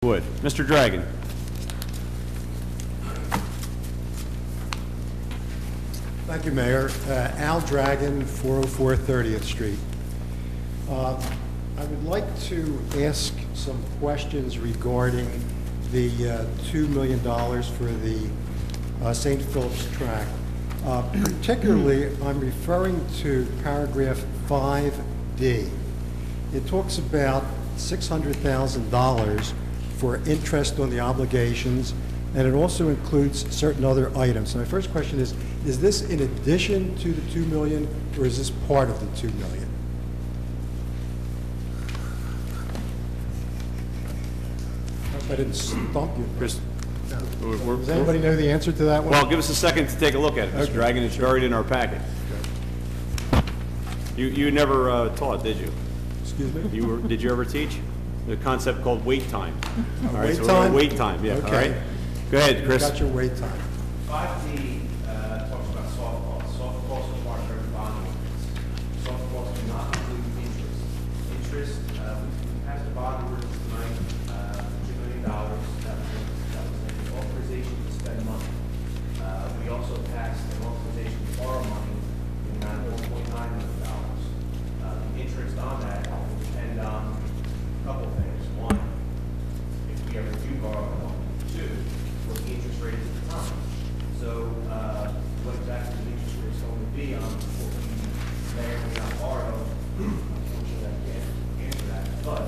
Would. Mr. Dragon. Thank you, Mayor. AlDragon 404 30th Street. I would like to ask some questions regarding the $2 million for the St. Philip's track. Particularly, I'm referring to paragraph 5D. It talks about $600,000 for interest on the obligations, and it also includes certain other items. So my first question is this in addition to the $2 million, or is this part of the $2 million? I didn't stump you. Chris, Does anybody know the answer to that one? well, give us a second to take a look at it, Mr. Okay. Dragon. It's buried in our packet. You never taught, did you? Excuse me? Did you ever teach? The concept called wait time. All right, wait so we're gonna time? wait time, yeah, all Okay. right? Go ahead, Chris. Got your wait time. 5D talks about soft costs. Soft costs are part of every bond ordinance. Soft costs do not include interest. Interest, we passed a bond ordinance tonight, $2 million. That was an authorization to spend money. We also passed an authorization to borrow money in the amount of $1.9 million. The interest on that will depend on a couple things. One, if we ever do borrow the money. Two, what the interest rate is at the time. So, what exactly the interest rate is going to be on what we may or may not borrow, unfortunately, I can't answer that. But,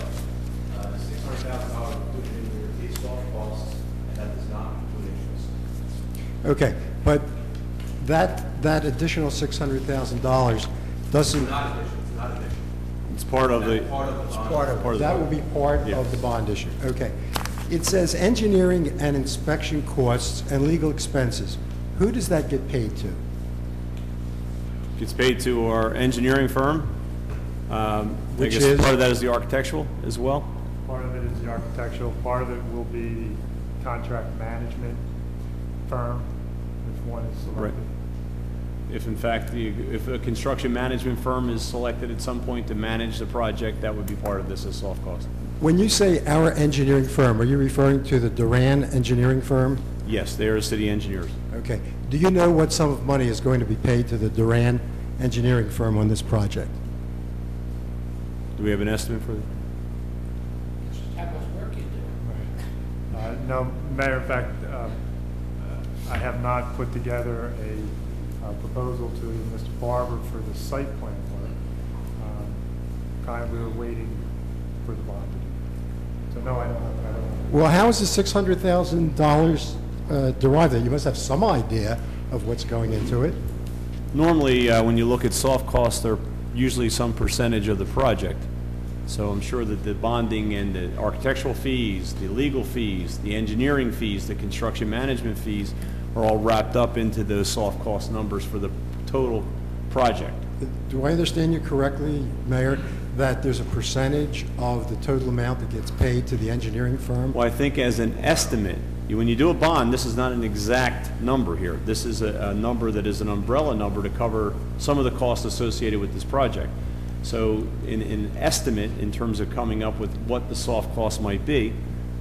$600,000 included in your is soft costs, and that does not include interest. Okay, but that additional $600,000 doesn't. It's not additional, it's not additional. It's part of the, That's part of the bond. part of That the, will be part Yes. of the bond issue. Okay. It says engineering and inspection costs and legal expenses. Who does that get paid to? gets paid to our engineering firm. Which I guess is? part of that is the architectural as well. Part of it is the architectural, part of it will be the contract management firm, if one is selected. If in fact, if a construction management firm is selected at some point to manage the project, that would be part of this as soft cost. When you say our engineering firm, are you referring to the Duran engineering firm? Yes, they are city engineers. Okay. Do you know what sum of money is going to be paid to the Duran engineering firm on this project? Do we have an estimate for that? No, Mayor, in fact, I have not put together a proposal to Mr. Barber for the site plan work. We were waiting for the bond. So no, I don't have. Well, how is the $600,000 derived? You must have some idea of what's going into it. Normally, when you look at soft costs, they're usually some percentage of the project. So I'm sure that the bonding and the architectural fees, the legal fees, the engineering fees, the construction management fees are all wrapped up into those soft cost numbers for the total project. Do I understand you correctly, Mayor, that there's a percentage of the total amount that gets paid to the engineering firm? Well, I think as an estimate, when you do a bond, this is not an exact number here. This is a number that is an umbrella number to cover some of the costs associated with this project. So in an estimate in terms of coming up with what the soft cost might be,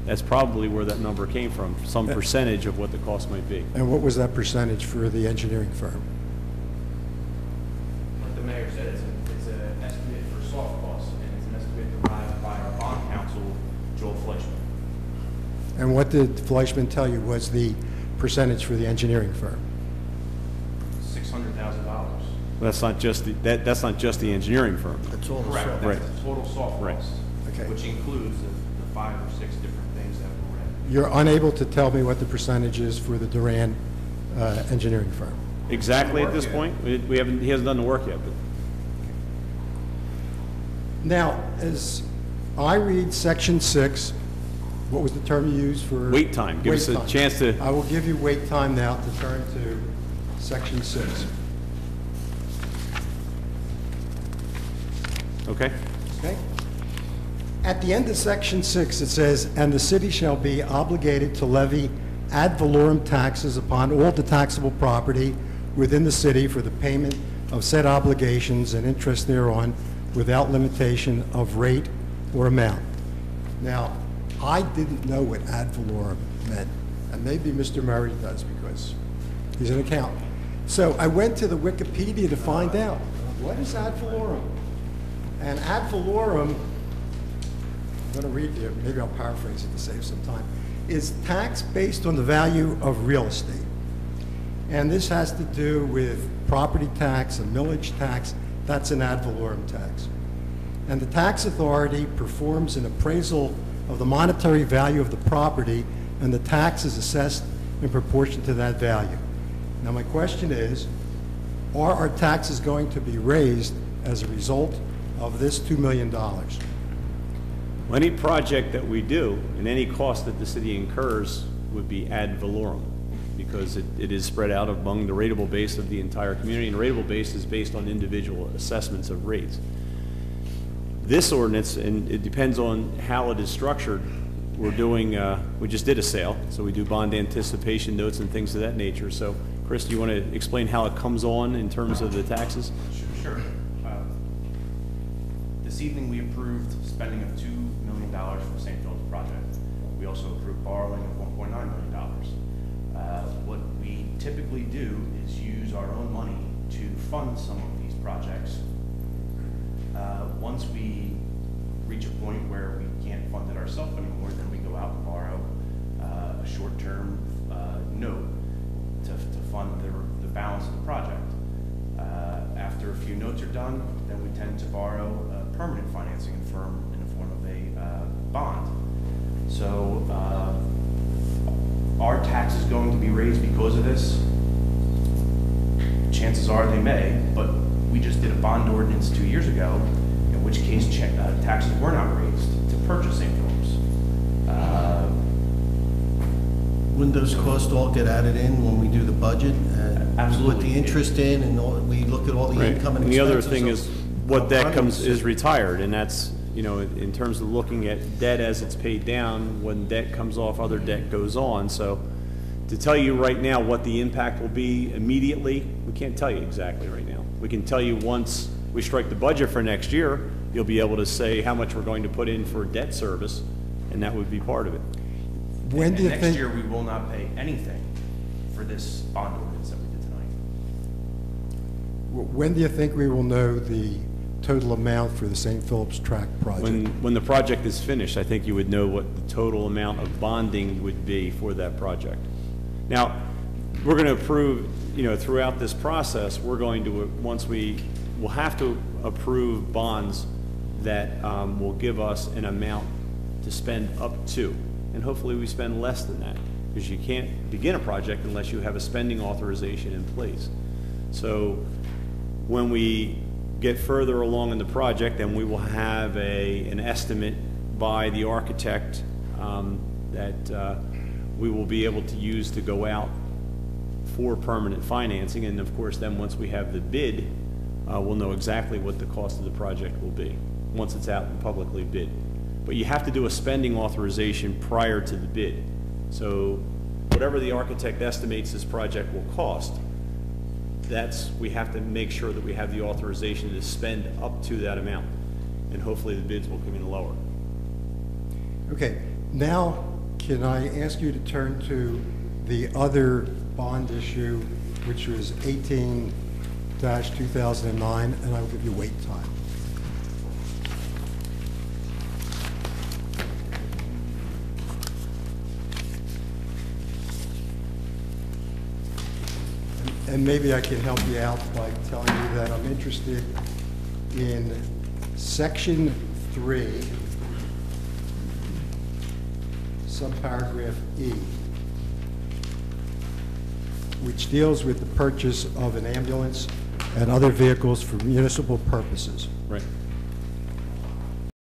that's probably where that number came from, some percentage of what the cost might be. And what was that percentage for the engineering firm? Like the mayor said, it's an estimate for soft costs, and it's an estimate derived by our bond counsel, Joel Fleischman. And what did Fleischman tell you was the percentage for the engineering firm? $600,000. That's not just that's not just the engineering firm. That's all. Correct. Right. That's the total soft Right. cost, Okay. which includes the 5 or 6 different things that were read. You're unable to tell me what the percentage is for the Duran engineering firm? Exactly at this point, we haven't. He hasn't done the work yet. But Now, as I read Section 6, what was the term you used for? wait time. Give Wait us a time. chance to. I will give you wait time now to turn to Section 6. Okay. Okay? At the end of Section 6, it says, "And the city shall be obligated to levy ad valorem taxes upon all the taxable property within the city for the payment of said obligations and interest thereon without limitation of rate or amount." Now, I didn't know what ad valorem meant, and maybe Mr. Murray does because he's an accountant. So I went to the Wikipedia to find out, what is ad valorem? And ad valorem, I'm going to read you, maybe I'll paraphrase it to save some time, is tax based on the value of real estate. And this has to do with property tax, a millage tax. That's an ad valorem tax. And the tax authority performs an appraisal of the monetary value of the property, and the tax is assessed in proportion to that value. Now my question is, are our taxes going to be raised as a result of this $2 million? Well, any project that we do and any cost that the city incurs would be ad valorem, because it is spread out among the rateable base of the entire community, and the rateable base is based on individual assessments of rates. This ordinance, and it depends on how it is structured, we're doing, we just did a sale, so we do bond anticipation notes and things of that nature. So, Chris, do you want to explain how it comes on in terms of the taxes? Sure. This evening, we approved spending of $2 million for the St. Philip's project. We also approved borrowing of $1.9 million. What we typically do is use our own money to fund some of these projects. Once we reach a point where we can't fund it ourselves anymore, then we go out and borrow a short-term note to fund the balance of the project. After a few notes are done, then we tend to borrow a permanent financing firm in the form of a bond. So are taxes going to be raised because of this? Chances are they may, but we just did a bond ordinance 2 years ago, in which case taxes were not raised to purchase St. Philip's. Wouldn't those costs all get added in when we do the budget? Absolutely. We put the interest in, and we look at all the income and And the expenses. other thing is, what debt is retired, and that's, you know, in terms of looking at debt as it's paid down, when debt comes off, other debt goes on. So to tell you right now what the impact will be immediately, we can't tell you exactly right now. We can tell you once we strike the budget for next year, you'll be able to say how much we're going to put in for debt service, and that would be part of it. When do you next think? year we will not pay anything for this bond ordinance that we did tonight. When do you think we will know the total amount for the St. Philip's track project? When the project is finished, I think you would know what the total amount of bonding would be for that project. Now, we're going to approve, you know, throughout this process, we're going to, we'll have to approve bonds that will give us an amount to spend up to. And hopefully we spend less than that, because you can't begin a project unless you have a spending authorization in place. So when we get further along in the project, then we will have an estimate by the architect that we will be able to use to go out for permanent financing. And of course, then once we have the bid, we'll know exactly what the cost of the project will be once it's out and publicly bid. But you have to do a spending authorization prior to the bid. So whatever the architect estimates this project will cost, we have to make sure that we have the authorization to spend up to that amount. And hopefully the bids will come in lower. Okay, now can I ask you to turn to the other bond issue, which was 18-2009, and I will give you wait time. And maybe I can help you out by telling you that I'm interested in Section 3, subparagraph E, which deals with the purchase of an ambulance and other vehicles for municipal purposes. Right.